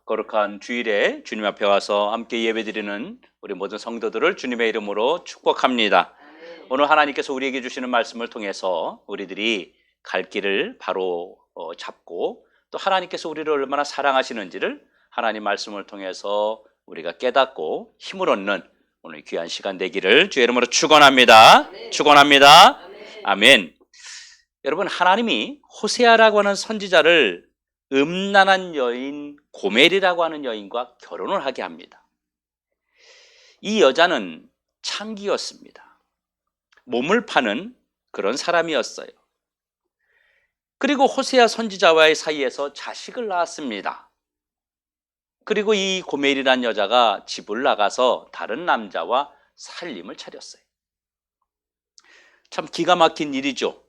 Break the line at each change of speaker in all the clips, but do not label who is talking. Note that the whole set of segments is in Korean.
거룩한 주일에 주님 앞에 와서 함께 예배드리는 우리 모든 성도들을 주님의 이름으로 축복합니다. 오늘 하나님께서 우리에게 주시는 말씀을 통해서 우리들이 갈 길을 바로 잡고 또 하나님께서 우리를 얼마나 사랑하시는지를 하나님 말씀을 통해서 우리가 깨닫고 힘을 얻는 오늘 귀한 시간 되기를 주의 이름으로 축원합니다. 축원합니다. 아멘. 여러분, 하나님이 호세아라고 하는 선지자를 음란한 여인 고멜이라고 하는 여인과 결혼을 하게 합니다. 이 여자는 창기였습니다. 몸을 파는 그런 사람이었어요. 그리고 호세아 선지자와의 사이에서 자식을 낳았습니다. 그리고 이 고멜이라는 여자가 집을 나가서 다른 남자와 살림을 차렸어요. 참 기가 막힌 일이죠.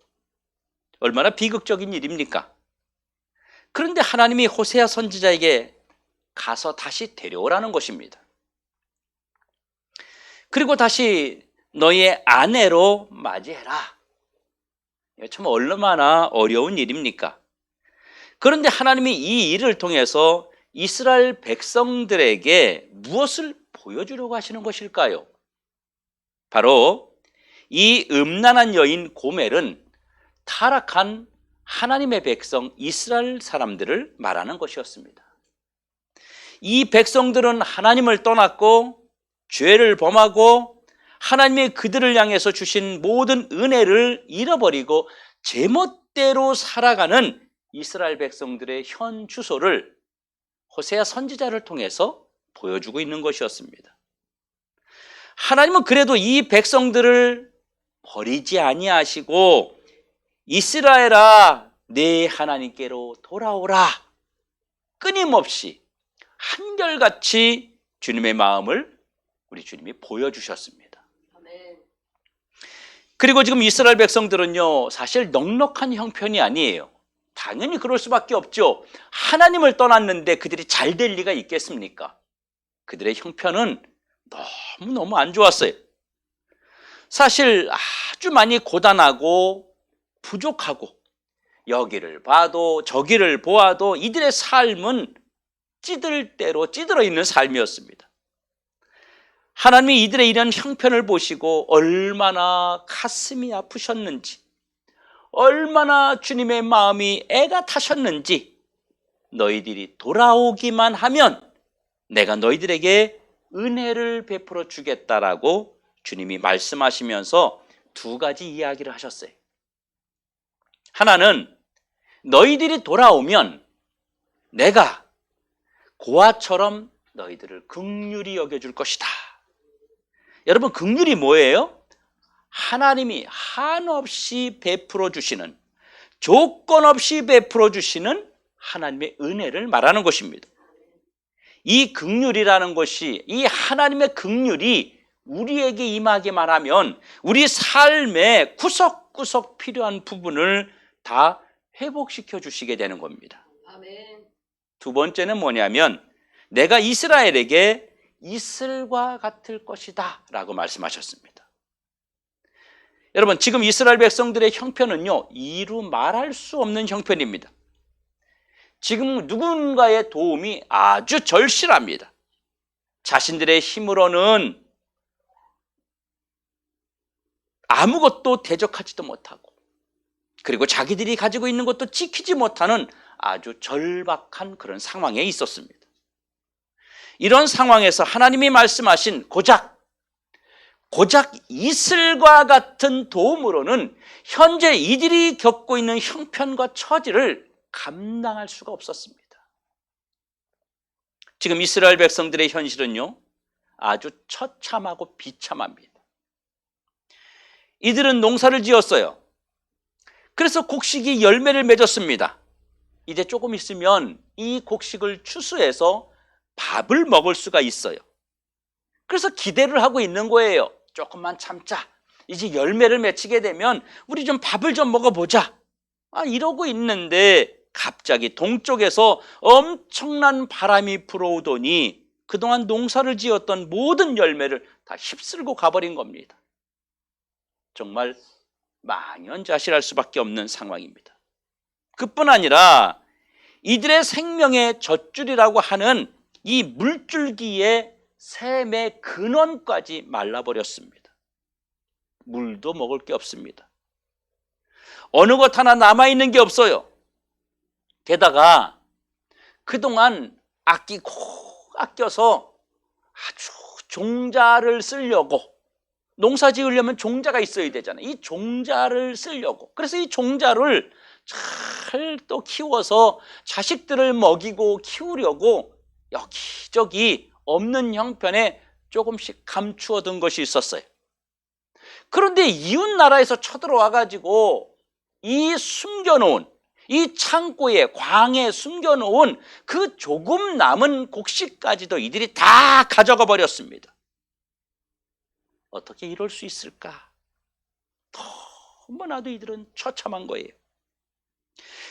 얼마나 비극적인 일입니까? 그런데 하나님이 호세아 선지자에게 가서 다시 데려오라는 것입니다. 그리고 다시 너의 아내로 맞이해라. 참 얼마나 어려운 일입니까? 그런데 하나님이 이 일을 통해서 이스라엘 백성들에게 무엇을 보여주려고 하시는 것일까요? 바로 이 음란한 여인 고멜은 타락한 하나님의 백성 이스라엘 사람들을 말하는 것이었습니다. 이 백성들은 하나님을 떠났고 죄를 범하고 하나님의 그들을 향해서 주신 모든 은혜를 잃어버리고 제멋대로 살아가는 이스라엘 백성들의 현 주소를 호세아 선지자를 통해서 보여주고 있는 것이었습니다. 하나님은 그래도 이 백성들을 버리지 아니하시고 이스라엘아, 내 하나님께로 돌아오라. 끊임없이 한결같이 주님의 마음을 우리 주님이 보여주셨습니다. 그리고 지금 이스라엘 백성들은요, 사실 넉넉한 형편이 아니에요. 당연히 그럴 수밖에 없죠. 하나님을 떠났는데 그들이 잘 될 리가 있겠습니까? 그들의 형편은 너무너무 안 좋았어요. 사실 아주 많이 고단하고 부족하고 여기를 봐도 저기를 보아도 이들의 삶은 찌들 대로 찌들어 있는 삶이었습니다. 하나님이 이들의 이런 형편을 보시고 얼마나 가슴이 아프셨는지, 얼마나 주님의 마음이 애가 타셨는지, 너희들이 돌아오기만 하면 내가 너희들에게 은혜를 베풀어 주겠다라고 주님이 말씀하시면서 두 가지 이야기를 하셨어요. 하나는 너희들이 돌아오면 내가 고아처럼 너희들을 긍휼히 여겨줄 것이다. 여러분, 긍휼이 뭐예요? 하나님이 한없이 베풀어 주시는, 조건 없이 베풀어 주시는 하나님의 은혜를 말하는 것입니다. 이 긍휼이라는 것이, 이 하나님의 긍휼이 우리에게 임하기만 하면 우리 삶의 구석구석 필요한 부분을 다 회복시켜 주시게 되는 겁니다. 아멘. 두 번째는 뭐냐면 내가 이스라엘에게 이슬과 같을 것이다 라고 말씀하셨습니다. 여러분, 지금 이스라엘 백성들의 형편은요, 이루 말할 수 없는 형편입니다. 지금 누군가의 도움이 아주 절실합니다. 자신들의 힘으로는 아무것도 대적하지도 못하고, 그리고 자기들이 가지고 있는 것도 지키지 못하는 아주 절박한 그런 상황에 있었습니다. 이런 상황에서 하나님이 말씀하신 고작 이슬과 같은 도움으로는 현재 이들이 겪고 있는 형편과 처지를 감당할 수가 없었습니다. 지금 이스라엘 백성들의 현실은요, 아주 처참하고 비참합니다. 이들은 농사를 지었어요. 그래서 곡식이 열매를 맺었습니다. 이제 조금 있으면 이 곡식을 추수해서 밥을 먹을 수가 있어요. 그래서 기대를 하고 있는 거예요. 조금만 참자. 이제 열매를 맺히게 되면 우리 좀 밥을 좀 먹어보자. 이러고 있는데 갑자기 동쪽에서 엄청난 바람이 불어오더니 그동안 농사를 지었던 모든 열매를 다 휩쓸고 가버린 겁니다. 정말 망연자실할 수밖에 없는 상황입니다. 그뿐 아니라 이들의 생명의 젖줄이라고 하는 이 물줄기의 샘의 근원까지 말라버렸습니다. 물도 먹을 게 없습니다. 어느 것 하나 남아있는 게 없어요. 게다가 그동안 아껴서 아주 종자를 쓰려고, 농사 지으려면 종자가 있어야 되잖아요. 이 종자를 쓰려고, 그래서 이 종자를 잘 또 키워서 자식들을 먹이고 키우려고 여기저기 없는 형편에 조금씩 감추어둔 것이 있었어요. 그런데 이웃 나라에서 쳐들어와 가지고 이 숨겨놓은, 이 창고에, 광에 숨겨놓은 그 조금 남은 곡식까지도 이들이 다 가져가 버렸습니다. 어떻게 이럴 수 있을까? 너무나도 이들은 처참한 거예요.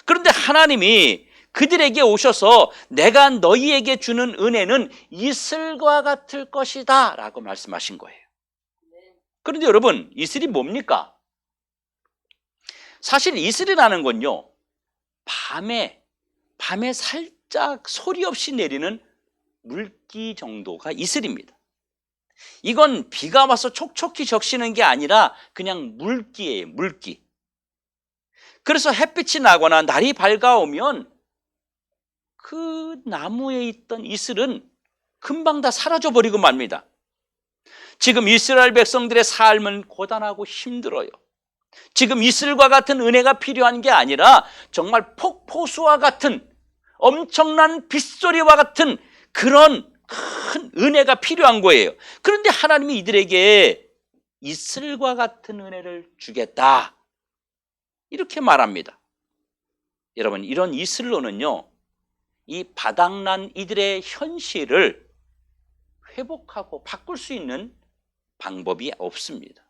그런데 하나님이 그들에게 오셔서 내가 너희에게 주는 은혜는 이슬과 같을 것이다 라고 말씀하신 거예요. 그런데 여러분, 이슬이 뭡니까? 사실 이슬이라는 건요, 밤에 살짝 소리 없이 내리는 물기 정도가 이슬입니다. 이건 비가 와서 촉촉히 적시는 게 아니라 그냥 물기예요, 물기. 그래서 햇빛이 나거나 날이 밝아오면 그 나무에 있던 이슬은 금방 다 사라져 버리고 맙니다. 지금 이스라엘 백성들의 삶은 고단하고 힘들어요. 지금 이슬과 같은 은혜가 필요한 게 아니라 정말 폭포수와 같은 엄청난 빗소리와 같은 그런 큰 은혜가 필요한 거예요. 그런데 하나님이 이들에게 이슬과 같은 은혜를 주겠다, 이렇게 말합니다. 여러분, 이런 이슬로는요, 이 바닥난 이들의 현실을 회복하고 바꿀 수 있는 방법이 없습니다.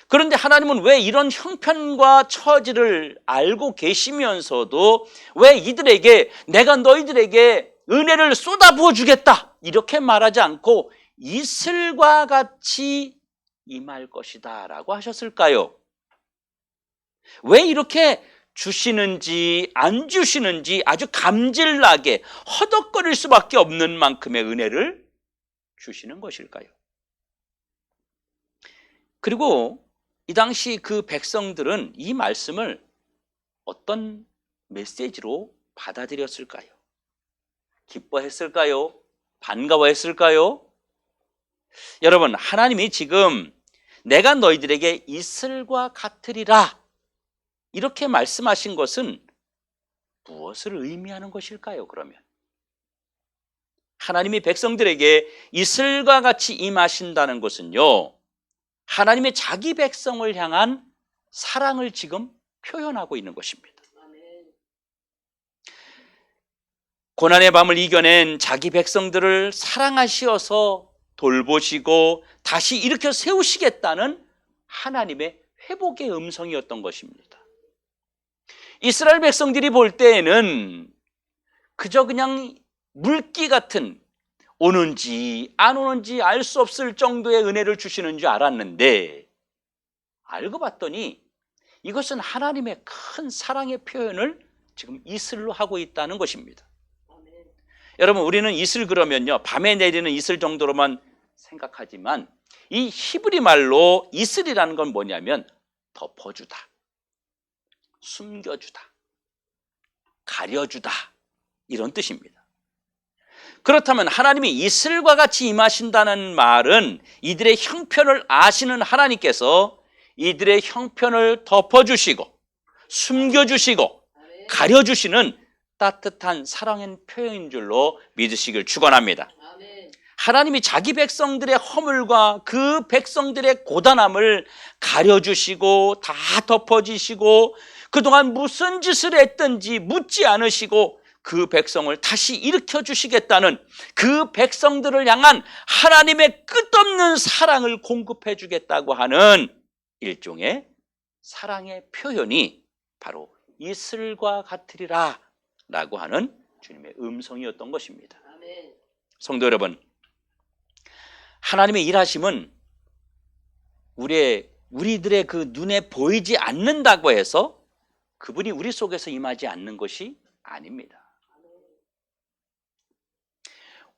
그런데 하나님은 왜 이런 형편과 처지를 알고 계시면서도 왜 이들에게 내가 너희들에게 은혜를 쏟아부어 주겠다 이렇게 말하지 않고 이슬과 같이 임할 것이다 라고 하셨을까요? 왜 이렇게 주시는지 안 주시는지 아주 감질나게 허덕거릴 수밖에 없는 만큼의 은혜를 주시는 것일까요? 그리고 이 당시 그 백성들은 이 말씀을 어떤 메시지로 받아들였을까요? 기뻐했을까요? 반가워했을까요? 여러분, 하나님이 지금 내가 너희들에게 이슬과 같으리라 이렇게 말씀하신 것은 무엇을 의미하는 것일까요? 그러면 하나님이 백성들에게 이슬과 같이 임하신다는 것은요, 하나님의 자기 백성을 향한 사랑을 지금 표현하고 있는 것입니다. 고난의 밤을 이겨낸 자기 백성들을 사랑하시어서 돌보시고 다시 일으켜 세우시겠다는 하나님의 회복의 음성이었던 것입니다. 이스라엘 백성들이 볼 때에는 그저 그냥 물기 같은, 오는지 안 오는지 알 수 없을 정도의 은혜를 주시는 줄 알았는데 알고 봤더니 이것은 하나님의 큰 사랑의 표현을 지금 이슬로 하고 있다는 것입니다. 여러분, 우리는 이슬 그러면요, 밤에 내리는 이슬 정도로만 생각하지만 이 히브리 말로 이슬이라는 건 뭐냐면 덮어주다, 숨겨주다, 가려주다 이런 뜻입니다. 그렇다면 하나님이 이슬과 같이 임하신다는 말은 이들의 형편을 아시는 하나님께서 이들의 형편을 덮어주시고 숨겨주시고 가려주시는 따뜻한 사랑의 표현인 줄로 믿으시길 축원합니다. 하나님이 자기 백성들의 허물과 그 백성들의 고단함을 가려주시고 다 덮어주시고 그동안 무슨 짓을 했든지 묻지 않으시고 그 백성을 다시 일으켜 주시겠다는, 그 백성들을 향한 하나님의 끝없는 사랑을 공급해 주겠다고 하는 일종의 사랑의 표현이 바로 이슬과 같으리라 라고 하는 주님의 음성이었던 것입니다. 성도 여러분, 하나님의 일하심은 우리들의 그 눈에 보이지 않는다고 해서 그분이 우리 속에서 임하지 않는 것이 아닙니다.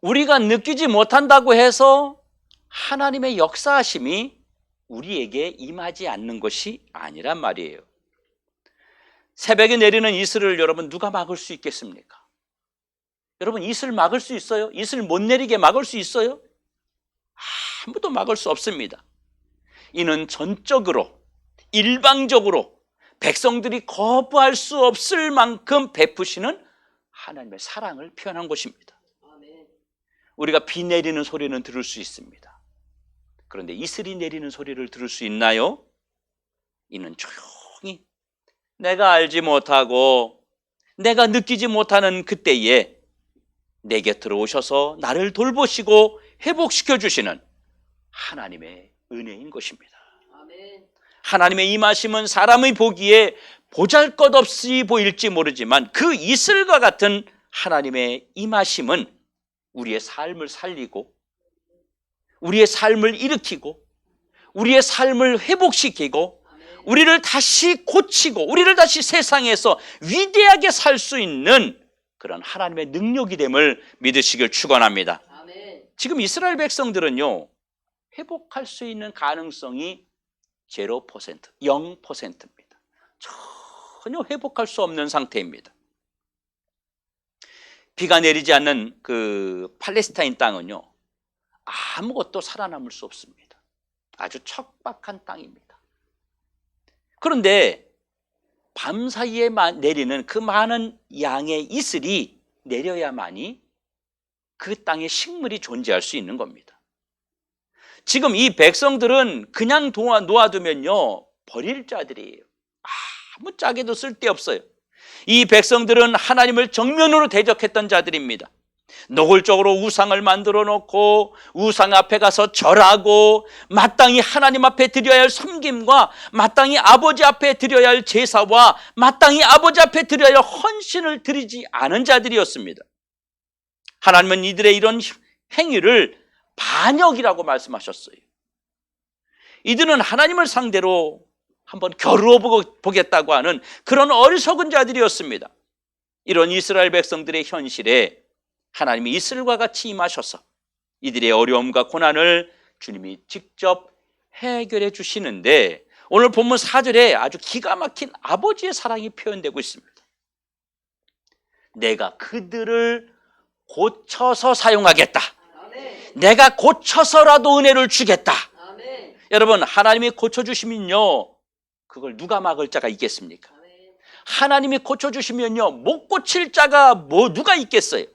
우리가 느끼지 못한다고 해서 하나님의 역사하심이 우리에게 임하지 않는 것이 아니란 말이에요. 새벽에 내리는 이슬을 여러분 누가 막을 수 있겠습니까? 여러분 이슬 막을 수 있어요? 이슬 못 내리게 막을 수 있어요? 아무도 막을 수 없습니다. 이는 전적으로 일방적으로 백성들이 거부할 수 없을 만큼 베푸시는 하나님의 사랑을 표현한 것입니다. 우리가 비 내리는 소리는 들을 수 있습니다. 그런데 이슬이 내리는 소리를 들을 수 있나요? 이는 조용히 내가 알지 못하고 내가 느끼지 못하는 그때에 내 곁으로 오셔서 나를 돌보시고 회복시켜 주시는 하나님의 은혜인 것입니다. 하나님의 임하심은 사람의 보기에 보잘것없이 보일지 모르지만 그 이슬과 같은 하나님의 임하심은 우리의 삶을 살리고 우리의 삶을 일으키고 우리의 삶을 회복시키고 우리를 다시 고치고 우리를 다시 세상에서 위대하게 살 수 있는 그런 하나님의 능력이 됨을 믿으시길 축원합니다. 지금 이스라엘 백성들은요, 회복할 수 있는 가능성이 0%, 0%입니다. 전혀 회복할 수 없는 상태입니다. 비가 내리지 않는 그 팔레스타인 땅은요, 아무것도 살아남을 수 없습니다. 아주 척박한 땅입니다. 그런데 밤사이에 내리는 그 많은 양의 이슬이 내려야만이 그 땅에 식물이 존재할 수 있는 겁니다. 지금 이 백성들은 그냥 놓아두면요 버릴 자들이에요. 아무 짝에도 쓸데없어요. 이 백성들은 하나님을 정면으로 대적했던 자들입니다. 노골적으로 우상을 만들어 놓고 우상 앞에 가서 절하고 마땅히 하나님 앞에 드려야 할 섬김과 마땅히 아버지 앞에 드려야 할 제사와 마땅히 아버지 앞에 드려야 할 헌신을 드리지 않은 자들이었습니다. 하나님은 이들의 이런 행위를 반역이라고 말씀하셨어요. 이들은 하나님을 상대로 한번 겨루어 보겠다고 하는 그런 어리석은 자들이었습니다. 이런 이스라엘 백성들의 현실에 하나님이 이슬과 같이 임하셔서 이들의 어려움과 고난을 주님이 직접 해결해 주시는데 오늘 본문 4절에 아주 기가 막힌 아버지의 사랑이 표현되고 있습니다. 내가 그들을 고쳐서 사용하겠다. 내가 고쳐서라도 은혜를 주겠다. 여러분, 하나님이 고쳐주시면요 그걸 누가 막을 자가 있겠습니까? 하나님이 고쳐주시면요 못 고칠 자가 누가 있겠어요?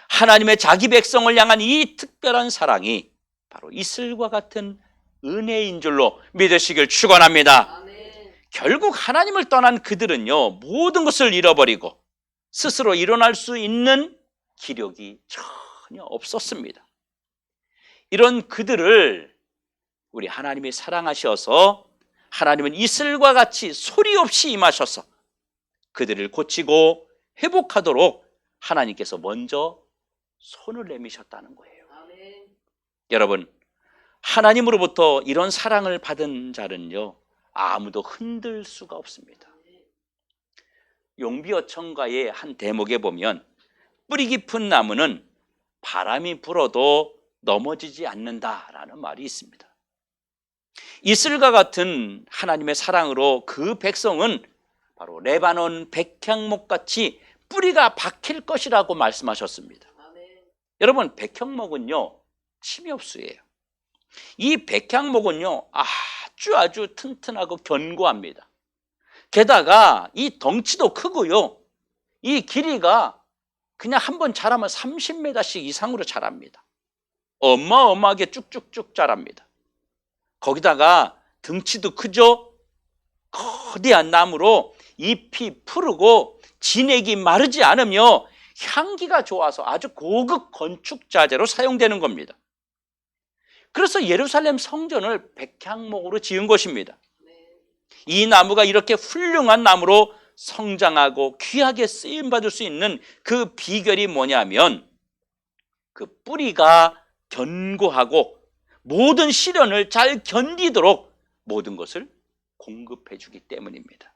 하나님의 자기 백성을 향한 이 특별한 사랑이 바로 이슬과 같은 은혜인 줄로 믿으시길 축원합니다. 결국 하나님을 떠난 그들은요 모든 것을 잃어버리고 스스로 일어날 수 있는 기력이 전혀 없었습니다. 이런 그들을 우리 하나님이 사랑하셔서 하나님은 이슬과 같이 소리 없이 임하셔서 그들을 고치고 회복하도록 하나님께서 먼저 손을 내미셨다는 거예요. 여러분, 하나님으로부터 이런 사랑을 받은 자는요 아무도 흔들 수가 없습니다. 용비어천가의 한 대목에 보면 뿌리 깊은 나무는 바람이 불어도 넘어지지 않는다라는 말이 있습니다. 이슬과 같은 하나님의 사랑으로 그 백성은 바로 레바논 백향목같이 뿌리가 박힐 것이라고 말씀하셨습니다. 여러분, 백향목은요 침엽수예요. 이 백향목은요 아주 튼튼하고 견고합니다. 게다가 이 덩치도 크고요 이 길이가 그냥 한번 자라면 30m씩 이상으로 자랍니다. 어마어마하게 쭉쭉쭉 자랍니다. 거기다가 등치도 크죠. 거대한 나무로 잎이 푸르고 진액이 마르지 않으며 향기가 좋아서 아주 고급 건축 자재로 사용되는 겁니다. 그래서 예루살렘 성전을 백향목으로 지은 것입니다. 이 나무가 이렇게 훌륭한 나무로 성장하고 귀하게 쓰임받을 수 있는 그 비결이 뭐냐면 그 뿌리가 견고하고 모든 시련을 잘 견디도록 모든 것을 공급해 주기 때문입니다.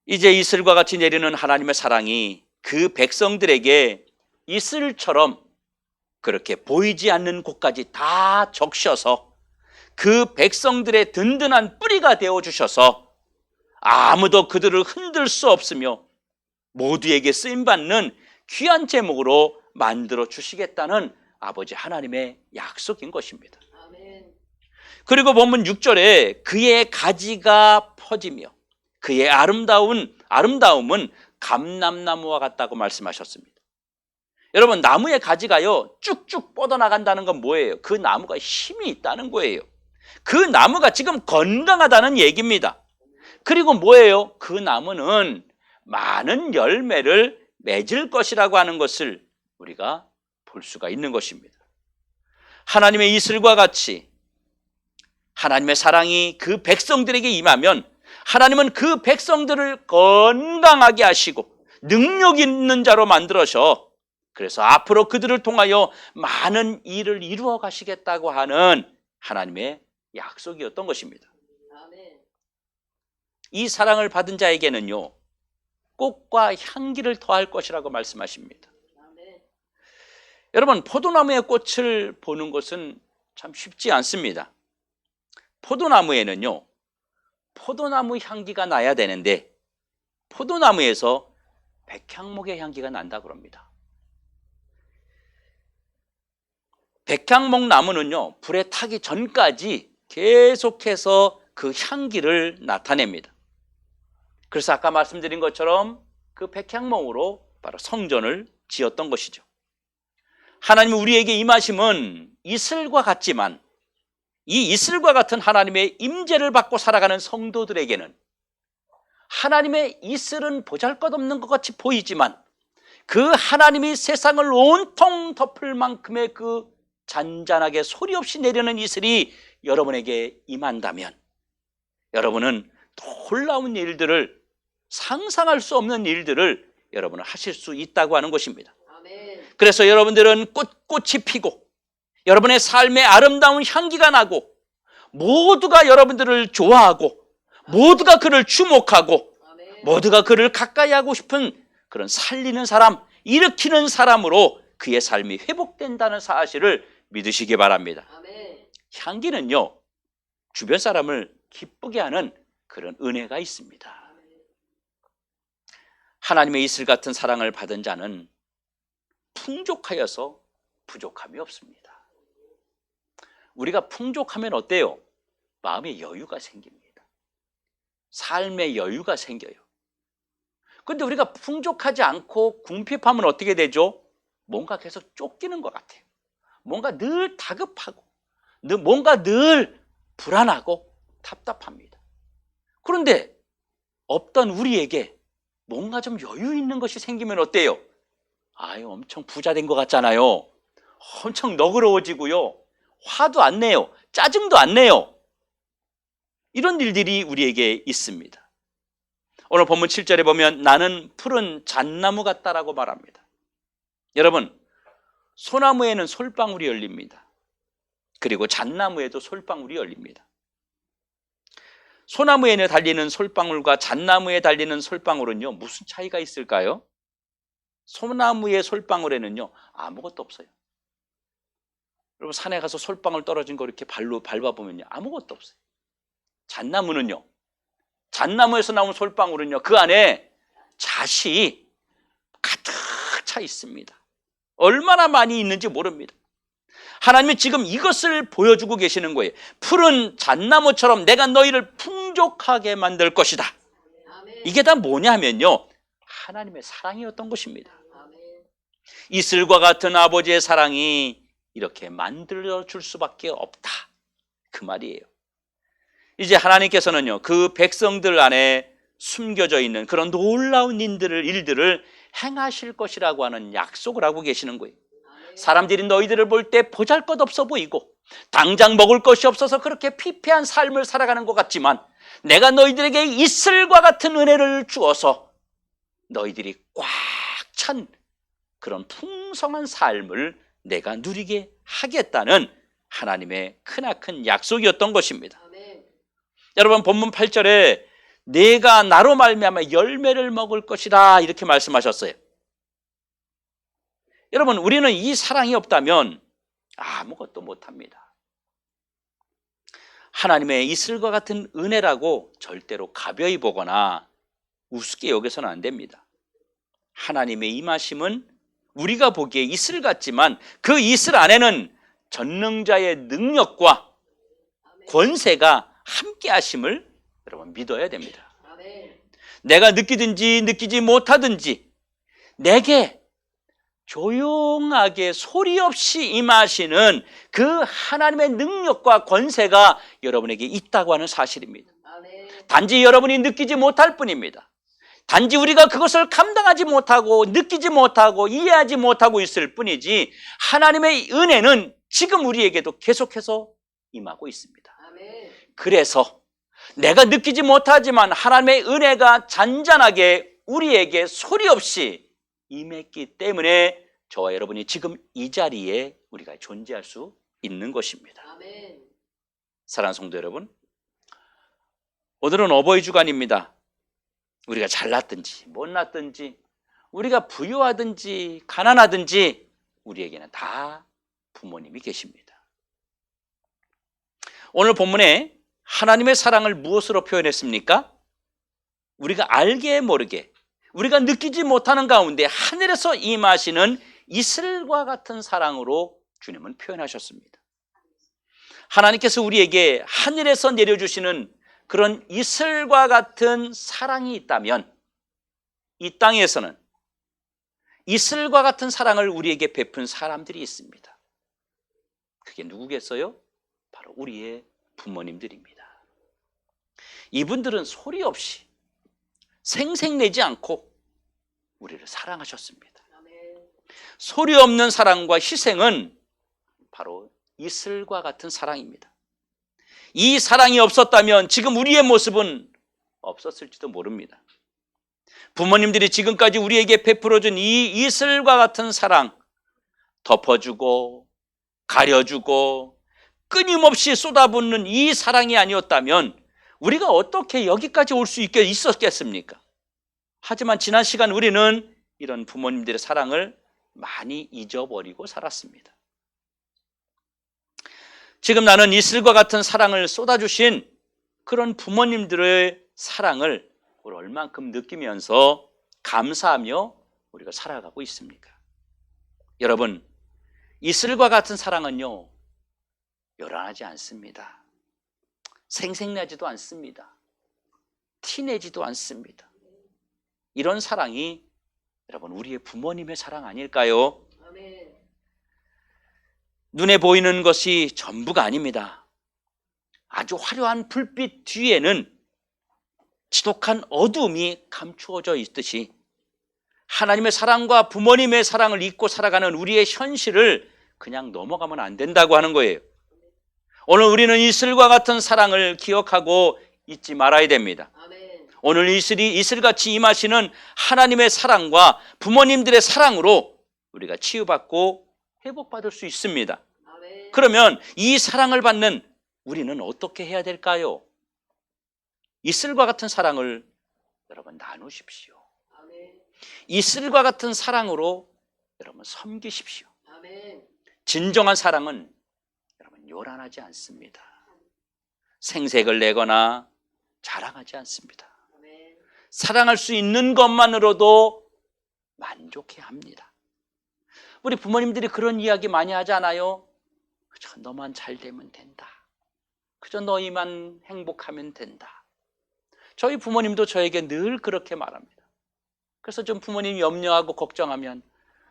이제 이슬과 같이 내리는 하나님의 사랑이 그 백성들에게 이슬처럼 그렇게 보이지 않는 곳까지 다 적셔서 그 백성들의 든든한 뿌리가 되어주셔서 아무도 그들을 흔들 수 없으며 모두에게 쓰임받는 귀한 제목으로 만들어 주시겠다는 아버지 하나님의 약속인 것입니다. 그리고 본문 6절에 그의 가지가 퍼지며 그의 아름다움은 감람나무와 같다고 말씀하셨습니다. 여러분, 나무의 가지가요 쭉쭉 뻗어나간다는 건 뭐예요? 그 나무가 힘이 있다는 거예요. 그 나무가 지금 건강하다는 얘기입니다. 그리고 뭐예요? 그 나무는 많은 열매를 맺을 것이라고 하는 것을 우리가 볼 수가 있는 것입니다. 하나님의 이슬과 같이 하나님의 사랑이 그 백성들에게 임하면 하나님은 그 백성들을 건강하게 하시고 능력 있는 자로 만들어서 그래서 앞으로 그들을 통하여 많은 일을 이루어 가시겠다고 하는 하나님의 약속이었던 것입니다. 이 사랑을 받은 자에게는요 꽃과 향기를 더할 것이라고 말씀하십니다. 여러분, 포도나무의 꽃을 보는 것은 참 쉽지 않습니다. 포도나무에는요 포도나무 향기가 나야 되는데 포도나무에서 백향목의 향기가 난다 그럽니다. 백향목 나무는요 불에 타기 전까지 계속해서 그 향기를 나타냅니다. 그래서 아까 말씀드린 것처럼 그 백향목으로 바로 성전을 지었던 것이죠. 하나님은 우리에게 임하심은 이슬과 같지만 이 이슬과 같은 하나님의 임재를 받고 살아가는 성도들에게는 하나님의 이슬은 보잘것없는 것 같이 보이지만 그 하나님이 세상을 온통 덮을 만큼의 그 잔잔하게 소리 없이 내리는 이슬이 여러분에게 임한다면 여러분은 놀라운 일들을 상상할 수 없는 일들을 여러분은 하실 수 있다고 하는 것입니다. 그래서 여러분들은 꽃이 피고 여러분의 삶에 아름다운 향기가 나고 모두가 여러분들을 좋아하고 모두가 그를 주목하고 모두가 그를 가까이 하고 싶은 그런 살리는 사람, 일으키는 사람으로 그의 삶이 회복된다는 사실을 믿으시기 바랍니다. 향기는요 주변 사람을 기쁘게 하는 그런 은혜가 있습니다. 하나님의 이슬 같은 사랑을 받은 자는 풍족하여서 부족함이 없습니다. 우리가 풍족하면 어때요? 마음에 여유가 생깁니다. 삶에 여유가 생겨요. 그런데 우리가 풍족하지 않고 궁핍하면 어떻게 되죠? 뭔가 계속 쫓기는 것 같아요. 뭔가 늘 다급하고 뭔가 늘 불안하고 답답합니다. 그런데 없던 우리에게 뭔가 좀 여유 있는 것이 생기면 어때요? 아유, 엄청 부자 된 것 같잖아요. 엄청 너그러워지고요. 화도 안 내요. 짜증도 안 내요. 이런 일들이 우리에게 있습니다. 오늘 본문 7절에 보면 나는 푸른 잣나무 같다라고 말합니다. 여러분, 소나무에는 솔방울이 열립니다. 그리고 잣나무에도 솔방울이 열립니다. 소나무에 달리는 솔방울과 잣나무에 달리는 솔방울은요 무슨 차이가 있을까요? 소나무의 솔방울에는요 아무것도 없어요. 여러분, 산에 가서 솔방울 떨어진 거 이렇게 발로 밟아보면요 아무것도 없어요. 잣나무는요, 잣나무에서 나온 솔방울은요 그 안에 잣이 가득 차 있습니다. 얼마나 많이 있는지 모릅니다. 하나님은 지금 이것을 보여주고 계시는 거예요. 푸른 잣나무처럼 내가 너희를 풍족하게 만들 것이다. 이게 다 뭐냐면요 하나님의 사랑이었던 것입니다. 이슬과 같은 아버지의 사랑이 이렇게 만들어줄 수밖에 없다, 그 말이에요. 이제 하나님께서는요 그 백성들 안에 숨겨져 있는 그런 놀라운 일들을 행하실 것이라고 하는 약속을 하고 계시는 거예요. 사람들이 너희들을 볼 때 보잘것없어 보이고 당장 먹을 것이 없어서 그렇게 피폐한 삶을 살아가는 것 같지만 내가 너희들에게 이슬과 같은 은혜를 주어서 너희들이 꽉 찬 그런 풍성한 삶을 내가 누리게 하겠다는 하나님의 크나큰 약속이었던 것입니다. 여러분, 본문 8절에 내가 나로 말미암아 열매를 먹을 것이다 이렇게 말씀하셨어요. 여러분, 우리는 이 사랑이 없다면 아무것도 못합니다. 하나님의 이슬과 같은 은혜라고 절대로 가벼이 보거나 우습게 여겨서는 안 됩니다. 하나님의 임하심은 우리가 보기에 이슬 같지만 그 이슬 안에는 전능자의 능력과 권세가 함께 하심을 여러분 믿어야 됩니다. 내가 느끼든지 느끼지 못하든지 내게 조용하게 소리 없이 임하시는 그 하나님의 능력과 권세가 여러분에게 있다고 하는 사실입니다. 단지 여러분이 느끼지 못할 뿐입니다. 단지 우리가 그것을 감당하지 못하고 느끼지 못하고 이해하지 못하고 있을 뿐이지 하나님의 은혜는 지금 우리에게도 계속해서 임하고 있습니다. 그래서 내가 느끼지 못하지만 하나님의 은혜가 잔잔하게 우리에게 소리 없이 임했기 때문에 저와 여러분이 지금 이 자리에 우리가 존재할 수 있는 것입니다. 사랑하는 성도 여러분, 오늘은 어버이 주간입니다. 우리가 잘났든지 못났든지 우리가 부유하든지 가난하든지 우리에게는 다 부모님이 계십니다. 오늘 본문에 하나님의 사랑을 무엇으로 표현했습니까? 우리가 알게 모르게 우리가 느끼지 못하는 가운데 하늘에서 임하시는 이슬과 같은 사랑으로 주님은 표현하셨습니다. 하나님께서 우리에게 하늘에서 내려주시는 그런 이슬과 같은 사랑이 있다면 이 땅에서는 이슬과 같은 사랑을 우리에게 베푼 사람들이 있습니다. 그게 누구겠어요? 바로 우리의 부모님들입니다. 이분들은 소리 없이 생색내지 않고 우리를 사랑하셨습니다. 소리 없는 사랑과 희생은 바로 이슬과 같은 사랑입니다. 이 사랑이 없었다면 지금 우리의 모습은 없었을지도 모릅니다. 부모님들이 지금까지 우리에게 베풀어준 이 이슬과 같은 사랑, 덮어주고 가려주고 끊임없이 쏟아붓는 이 사랑이 아니었다면 우리가 어떻게 여기까지 올 수 있었겠습니까? 하지만 지난 시간 우리는 이런 부모님들의 사랑을 많이 잊어버리고 살았습니다. 지금 나는 이슬과 같은 사랑을 쏟아주신 그런 부모님들의 사랑을 우리 얼만큼 느끼면서 감사하며 우리가 살아가고 있습니까? 여러분, 이슬과 같은 사랑은요, 요란하지 않습니다. 생색나지도 않습니다. 티내지도 않습니다. 이런 사랑이 여러분 우리의 부모님의 사랑 아닐까요? 아멘. 눈에 보이는 것이 전부가 아닙니다. 아주 화려한 불빛 뒤에는 지독한 어둠이 감추어져 있듯이 하나님의 사랑과 부모님의 사랑을 잊고 살아가는 우리의 현실을 그냥 넘어가면 안 된다고 하는 거예요. 오늘 우리는 이슬과 같은 사랑을 기억하고 잊지 말아야 됩니다. 오늘 이슬같이 임하시는 하나님의 사랑과 부모님들의 사랑으로 우리가 치유받고 회복받을 수 있습니다. 그러면 이 사랑을 받는 우리는 어떻게 해야 될까요? 이슬과 같은 사랑을 여러분 나누십시오. 이슬과 같은 사랑으로 여러분 섬기십시오. 진정한 사랑은 여러분 요란하지 않습니다. 생색을 내거나 자랑하지 않습니다. 사랑할 수 있는 것만으로도 만족해 합니다. 우리 부모님들이 그런 이야기 많이 하지 않아요? 그저 너만 잘 되면 된다. 그저 너희만 행복하면 된다. 저희 부모님도 저에게 늘 그렇게 말합니다. 그래서 좀 부모님 염려하고 걱정하면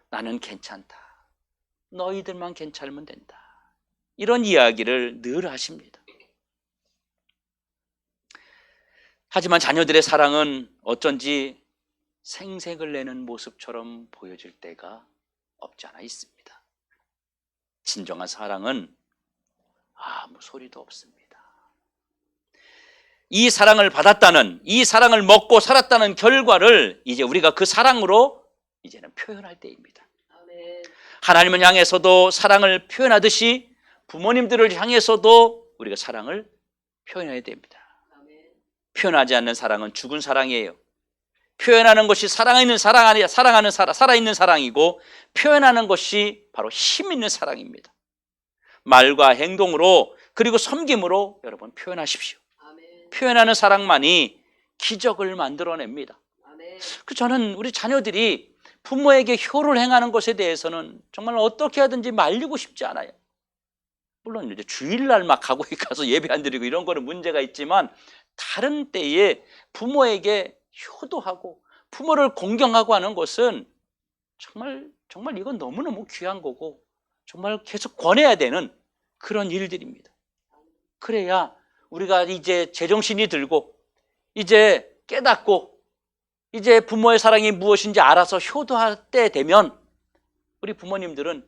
나는 괜찮다. 너희들만 괜찮으면 된다. 이런 이야기를 늘 하십니다. 하지만 자녀들의 사랑은 어쩐지 생색을 내는 모습처럼 보여질 때가 없지 않아 있습니다. 진정한 사랑은 아무 소리도 없습니다. 이 사랑을 받았다는, 이 사랑을 먹고 살았다는 결과를 이제 우리가 그 사랑으로 이제는 표현할 때입니다. 하나님을 향해서도 사랑을 표현하듯이 부모님들을 향해서도 우리가 사랑을 표현해야 됩니다. 표현하지 않는 사랑은 죽은 사랑이에요. 표현하는 것이 살아있는 사랑 아니야. 살아있는 사랑이고, 표현하는 것이 바로 힘 있는 사랑입니다. 말과 행동으로, 그리고 섬김으로 여러분 표현하십시오.
아멘.
표현하는 사랑만이 기적을 만들어냅니다.
아멘.
저는 우리 자녀들이 부모에게 효를 행하는 것에 대해서는 정말 어떻게 하든지 말리고 싶지 않아요. 물론 이제 주일날 막 가서 예배 안 드리고 이런 거는 문제가 있지만, 다른 때에 부모에게 효도하고 부모를 공경하고 하는 것은 정말 이건 너무너무 귀한 거고, 정말 계속 권해야 되는 그런 일들입니다. 그래야 우리가 이제 제정신이 들고, 이제 깨닫고, 이제 부모의 사랑이 무엇인지 알아서 효도할 때 되면, 우리 부모님들은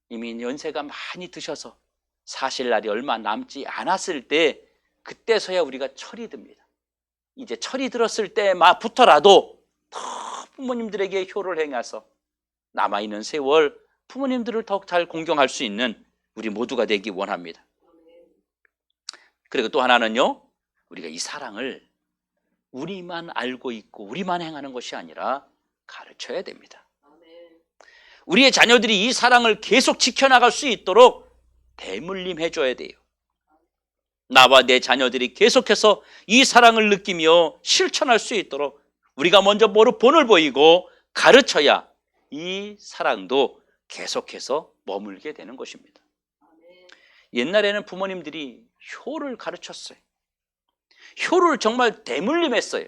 이미 연세가 많이 드셔서 사실 날이 얼마 남지 않았을 때, 그때서야 우리가 철이 듭니다. 이제 철이 들었을 때부터라도 더 부모님들에게 효를 행해서 남아있는 세월 부모님들을 더욱 잘 공경할 수 있는 우리 모두가 되기 원합니다. 그리고 또 하나는요, 우리가 이 사랑을 우리만 알고 있고 우리만 행하는 것이 아니라 가르쳐야 됩니다. 우리의 자녀들이 이 사랑을 계속 지켜나갈 수 있도록 대물림해 줘야 돼요. 나와 내 자녀들이 계속해서 이 사랑을 느끼며 실천할 수 있도록 우리가 먼저 본을 보이고 가르쳐야 이 사랑도 계속해서 머물게 되는 것입니다. 옛날에는 부모님들이 효를 가르쳤어요. 효를 정말 대물림했어요.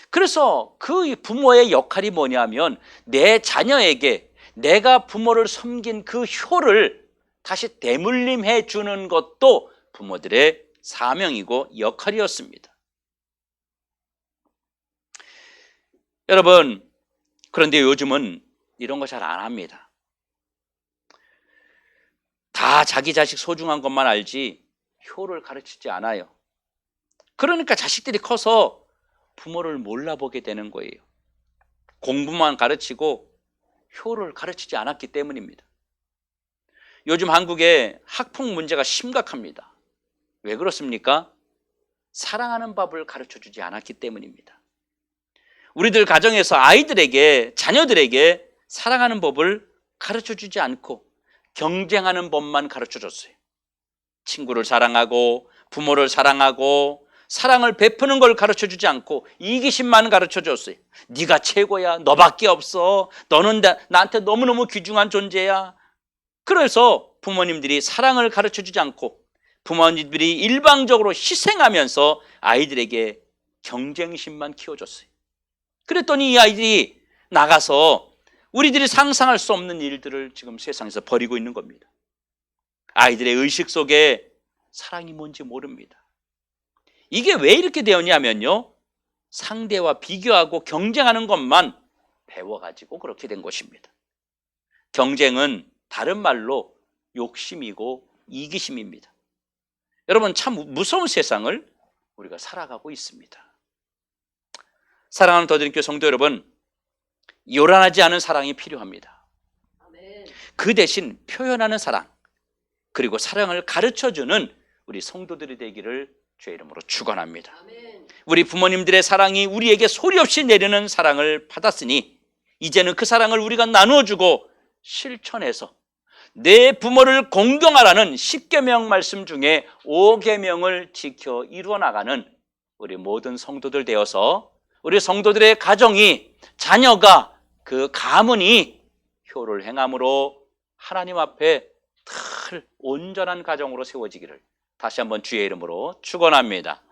그래서 그 부모의 역할이 뭐냐면, 내 자녀에게 내가 부모를 섬긴 그 효를 다시 대물림해 주는 것도 부모들의 사명이고 역할이었습니다. 여러분, 그런데 요즘은 이런 거 잘 안 합니다. 다 자기 자식 소중한 것만 알지 효를 가르치지 않아요. 그러니까 자식들이 커서 부모를 몰라보게 되는 거예요. 공부만 가르치고 효를 가르치지 않았기 때문입니다. 요즘 한국의 학폭 문제가 심각합니다. 왜 그렇습니까? 사랑하는 법을 가르쳐주지 않았기 때문입니다. 우리들 가정에서 아이들에게, 자녀들에게 사랑하는 법을 가르쳐주지 않고 경쟁하는 법만 가르쳐줬어요. 친구를 사랑하고 부모를 사랑하고 사랑을 베푸는 걸 가르쳐주지 않고 이기심만 가르쳐줬어요. 네가 최고야, 너밖에 없어, 너는 나한테 너무너무 귀중한 존재야. 그래서 부모님들이 사랑을 가르쳐주지 않고 부모님들이 일방적으로 희생하면서 아이들에게 경쟁심만 키워줬어요. 그랬더니 이 아이들이 나가서 우리들이 상상할 수 없는 일들을 지금 세상에서 벌이고 있는 겁니다. 아이들의 의식 속에 사랑이 뭔지 모릅니다. 이게 왜 이렇게 되었냐면요, 상대와 비교하고 경쟁하는 것만 배워가지고 그렇게 된 것입니다. 경쟁은 다른 말로 욕심이고 이기심입니다. 여러분, 참 무서운 세상을 우리가 살아가고 있습니다. 사랑하는 더드림교회 성도 여러분, 요란하지 않은 사랑이 필요합니다. 그 대신 표현하는 사랑, 그리고 사랑을 가르쳐주는 우리 성도들이 되기를 주의 이름으로 축원합니다. 우리 부모님들의 사랑이 우리에게 소리 없이 내리는 사랑을 받았으니 이제는 그 사랑을 우리가 나누어주고 실천해서 내 부모를 공경하라는 10계명 말씀 중에 5계명을 지켜 이루어나가는 우리 모든 성도들 되어서 우리 성도들의 가정이, 자녀가, 그 가문이 효를 행함으로 하나님 앞에 늘 온전한 가정으로 세워지기를 다시 한번 주의 이름으로 축원합니다.